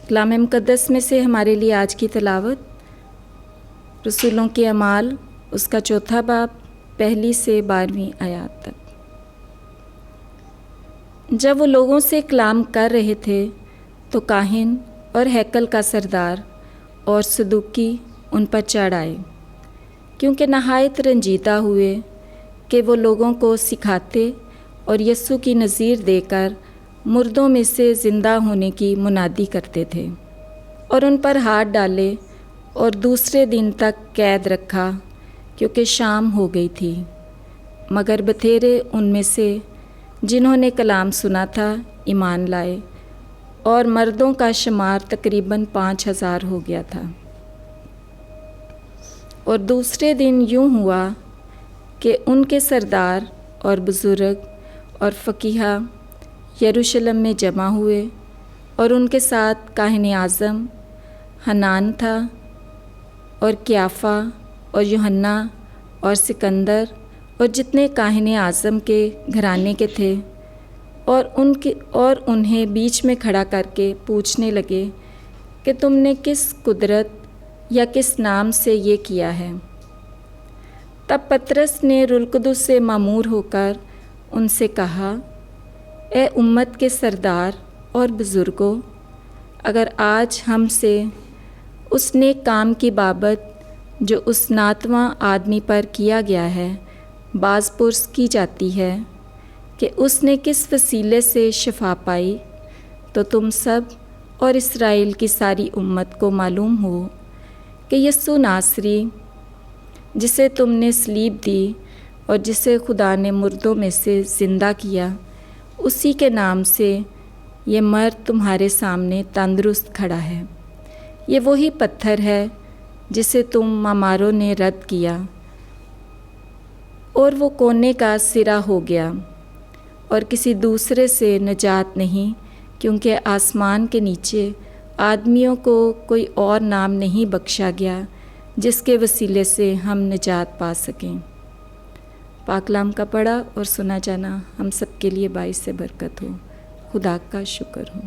कलाम मुक़द्दस में से हमारे लिए आज की तिलावत रसूलों के अमाल उसका 4 बाब 1 से 12 आयत तक। जब वो लोगों से कलाम कर रहे थे तो काहिन और हैकल का सरदार और सदूकी उन पर चढ़ आए, क्योंकि नहायत रंजीदा हुए कि वो लोगों को सिखाते और यीशु की नज़ीर देकर मुर्दों में से ज़िंदा होने की मुनादी करते थे, और उन पर हाथ डाले और दूसरे दिन तक कैद रखा, क्योंकि शाम हो गई थी। मगर बथेरे उनमें से जिन्होंने कलाम सुना था ईमान लाए, और मर्दों का शुमार तकरीबन 5000 हो गया था। और दूसरे दिन यूँ हुआ कि उनके सरदार और बुज़ुर्ग और फ़कीहा यरूशलेम में जमा हुए, और उनके साथ काहिन आज़म हनान था, और क्याफा और यूहन्ना और सिकंदर और जितने काहिन आज़म के घराने के थे, और उन्हें बीच में खड़ा करके पूछने लगे कि तुमने किस कुदरत या किस नाम से ये किया है। तब पतरस ने रूह कुदुस से मामूर होकर उनसे कहा, ए उम्मत के सरदार और बुज़ुर्गों, अगर आज हमसे उस नेक काम की बाबत जो उस नातवां आदमी पर किया गया है बाज़ पुरस की जाती है कि उसने किस वसीले से शिफा पाई, तो तुम सब और इस्राएल की सारी उम्मत को मालूम हो कि यीशु नासरी, जिसे तुमने सलीब दी और जिसे खुदा ने मुर्दों में से ज़िंदा किया, उसी के नाम से ये मर्द तुम्हारे सामने तंदुरुस्त खड़ा है। ये वही पत्थर है जिसे तुम मामारों ने रद्द किया, और वो कोने का सिरा हो गया, और किसी दूसरे से निजात नहीं, क्योंकि आसमान के नीचे आदमियों को कोई और नाम नहीं बख्शा गया जिसके वसीले से हम निजात पा सकें। पाकलाम का पढ़ा और सुना जाना हम सब के लिए बाइस से बरकत हो। खुदा का शुक्र हो।